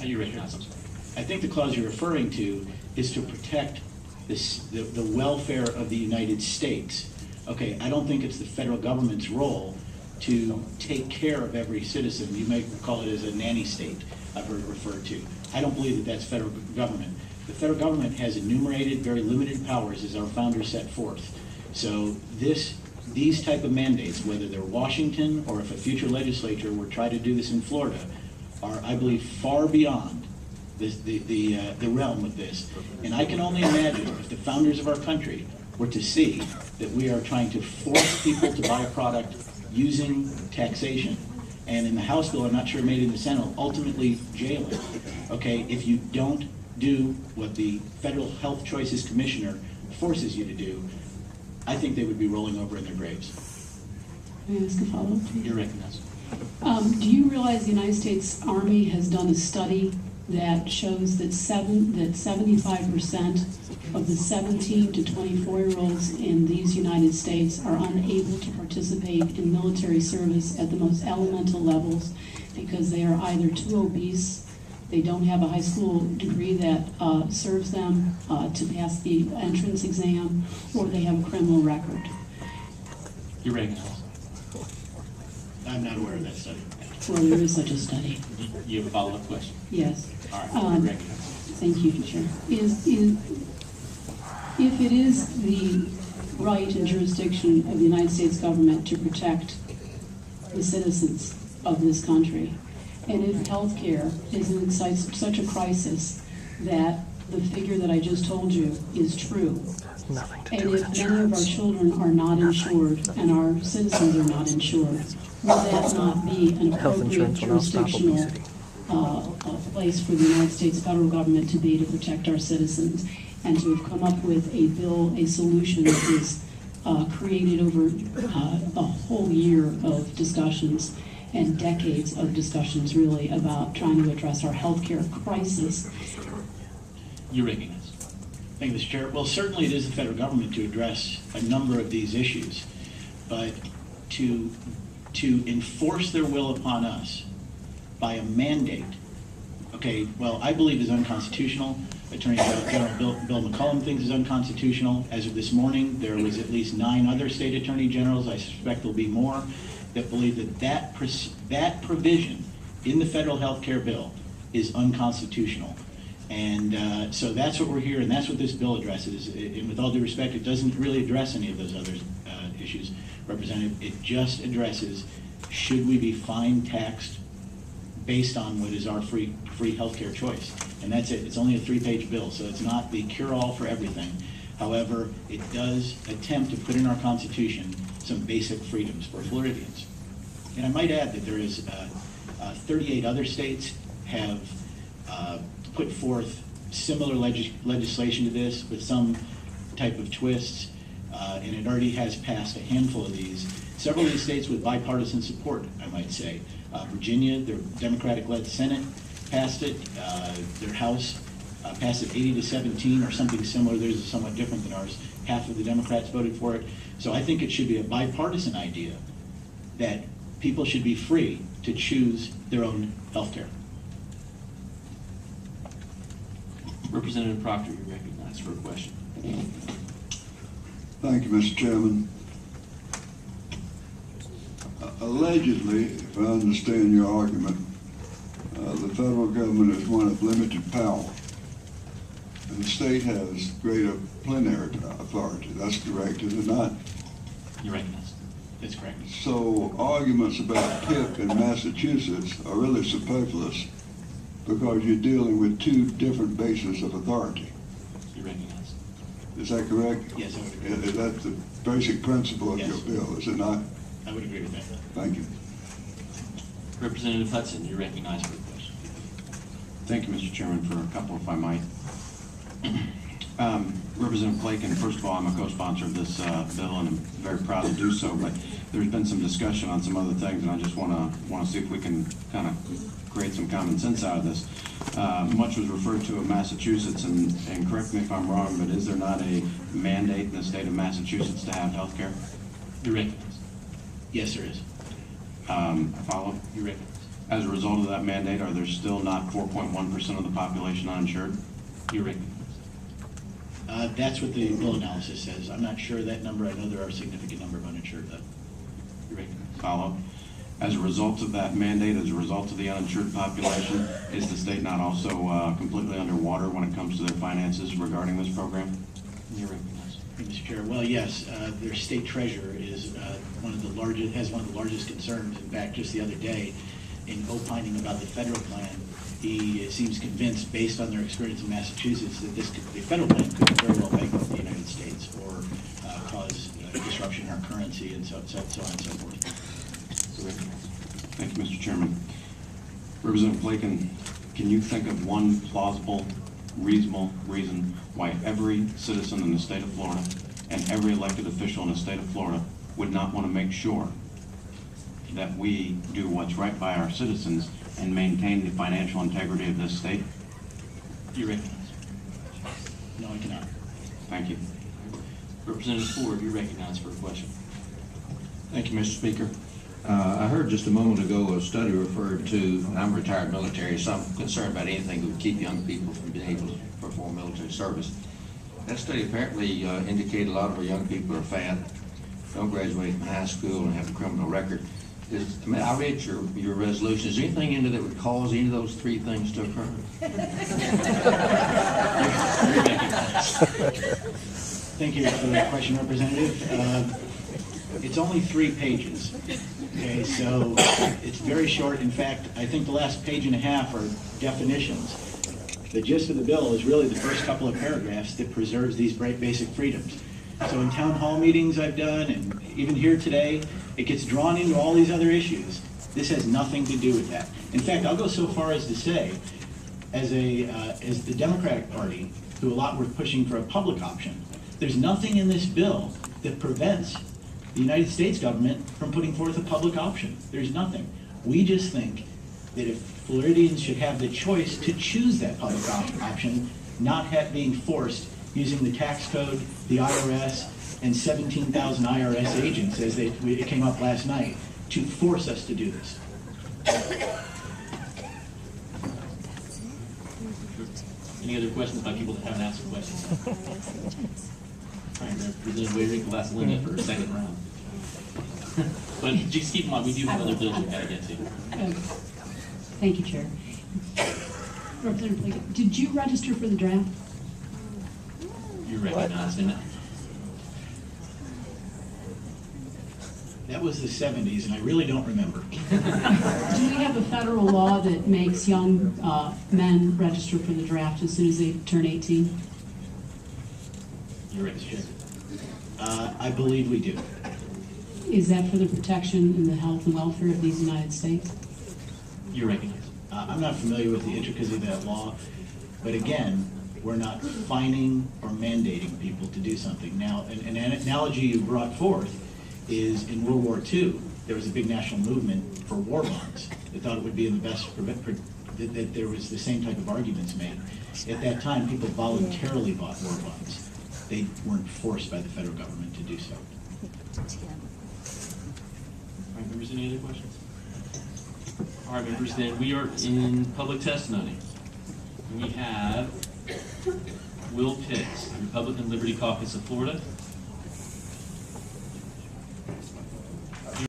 You recognize them. I think the clause you're referring to is to protect the welfare of the United States. Okay, I don't think it's the federal government's role to take care of every citizen. You may call it as a nanny state, I've heard it referred to. I don't believe that that's federal government. The federal government has enumerated, very limited powers as our founders set forth. So these type of mandates, whether they're Washington or if a future legislature were try to do this in Florida, are, I believe, far beyond the realm of this. And I can only imagine if the founders of our country were to see that we are trying to force people to buy a product using taxation. And in the House bill, I'm not sure it made it in the Senate, ultimately jailing. Okay, if you don't do what the Federal Health Choices Commissioner forces you to do, I think they would be rolling over in their graves. May I ask a follow-up, please? You're recognized. Do you realize the United States Army has done a study that shows that 75% of the 17 to 24-year-olds in these United States are unable to participate in military service at the most elemental levels because they are either too obese, they don't have a high school degree that serves them to pass the entrance exam, or they have a criminal record? You're recognized. I'm not aware of that study. Well, there is such a study. You have a follow-up question? Yes. All right, you're recognized. Thank you, Chair. If it is the right and jurisdiction of the United States government to protect the citizens of this country, and if healthcare is in such a crisis that the figure that I just told you is true, and if many of our children are not insured and our citizens are not insured, will that not be an appropriate jurisdictional place for the United States federal government to be to protect our citizens, and to have come up with a bill, a solution that is created over a whole year of discussions and decades of discussions, really, about trying to address our healthcare crisis? You're recognized. Thank you, Mr. Chair. Well, certainly it is the federal government to address a number of these issues, but to enforce their will upon us by a mandate, okay, well, I believe is unconstitutional. Attorney General Bill McCollum thinks is unconstitutional. As of this morning, there was at least 9 other state attorney generals, I suspect there'll be more, that believe that provision in the federal health care bill is unconstitutional. And so that's what we're here, and that's what this bill addresses. And with all due respect, it doesn't really address any of those other issues, Representative. It just addresses, should we be fine taxed based on what is our free healthcare choice? And that's it. It's only a 3-page bill, so it's not the cure-all for everything. However, it does attempt to put in our Constitution some basic freedoms for Floridians. And I might add that there is 38 other states have put forth similar legislation to this with some type of twists, and it already has passed a handful of these. Several of these states with bipartisan support, I might say. Virginia, their Democratic-led Senate passed it. Their House passed it 80-17 or something similar. Theirs is somewhat different than ours. Half of the Democrats voted for it. So I think it should be a bipartisan idea that people should be free to choose their own health care. Representative Proctor, you're recognized for a question. Thank you, Mr. Chairman. Allegedly, if I understand your argument, the federal government is one of limited power, and the state has greater plenary authority. That's correct, is it not? You're recognized. That's correct. So arguments about PIP in Massachusetts are really superfluous because you're dealing with 2 different bases of authority. You're recognized. Is that correct? Yes, I would agree. Is that the basic principle of Yes. your bill, is it not? I would agree with that. Thank you. Representative Hudson, you're recognized for a question. Thank you, Mr. Chairman, for a couple, if I might. Representative Blaken, first of all, I'm a co-sponsor of this bill, and I'm very proud to do so, but there's been some discussion on some other things, and I just want to see if we can kind of create some common sense out of this. Much was referred to in Massachusetts, and correct me if I'm wrong, but is there not a mandate in the state of Massachusetts to have health care? You're recognized. Yes, there is. A follow-up? You're recognized. As a result of that mandate, are there still not 4.1% of the population uninsured? You're recognized. That's what the bill analysis says. I'm not sure of that number. I know there are a significant number of uninsured, though. You're recognized. Follow. As a result of that mandate, as a result of the uninsured population, is the state not also completely underwater when it comes to their finances regarding this program? You're recognized. Mr. Chair, well, yes, their state treasurer is has one of the largest concerns. In fact, just the other day, in opining about the federal plan, he seems convinced, based on their experience in Massachusetts, that the federal plan could very well bankrupt the United States or cause disruption in our currency and so on and so forth. You're recognized. Thank you, Mr. Chairman. Representative Blaken, can you think of one plausible, reasonable reason why every citizen in the state of Florida and every elected official in the state of Florida would not want to make sure that we do what's right by our citizens and maintain the financial integrity of this state? You're recognized. No, I cannot. Thank you. Representative Ford, you're recognized for a question. Thank you, Mr. Speaker. I heard just a moment ago a study referred to, and I'm retired military, so I'm concerned about anything that would keep young people from being able to perform military service. That study apparently indicated a lot of our young people are fat, don't graduate from high school, and have a criminal record. I read your resolution. Is there anything in there that would cause any of those three things to occur? You're recognized. Thank you for that question, Representative. It's only 3 pages. Okay, so it's very short. In fact, I think the last page and a half are definitions. The gist of the bill is really the first couple of paragraphs that preserves these basic freedoms. So in town hall meetings I've done, and even here today, it gets drawn into all these other issues. This has nothing to do with that. In fact, I'll go so far as to say, as the Democratic Party, who a lot were pushing for a public option, there's nothing in this bill that prevents the United States government from putting forth a public option. There's nothing. We just think that if Floridians should have the choice to choose that public option, not being forced using the tax code, the IRS, and 17,000 IRS agents, as it came up last night, to force us to do this. Any other questions by people that haven't asked a question? All right, Representative Waring, last limit for a second round. But just keep in mind, we do have other bills we've got to get to. Thank you, Chair. Representative Plinkett, did you register for the draft? You're recognized in it. That was the 70s, and I really don't remember. Do we have a federal law that makes young men register for the draft as soon as they turn 18? You're recognized. I believe we do. Is that for the protection and the health and welfare of these United States? You're recognized. I'm not familiar with the intricacies of that law, but again, we're not fining or mandating people to do something. Now, an analogy you brought forth is in World War II, there was a big national movement for war bonds. They thought it would be in the best, that there was the same type of arguments made. At that time, people voluntarily bought war bonds. They weren't forced by the federal government to do so. All right, members, any other questions? All right, members, then we are in public testimony. We have Will Pitts, Republican Liberty Caucus of Florida,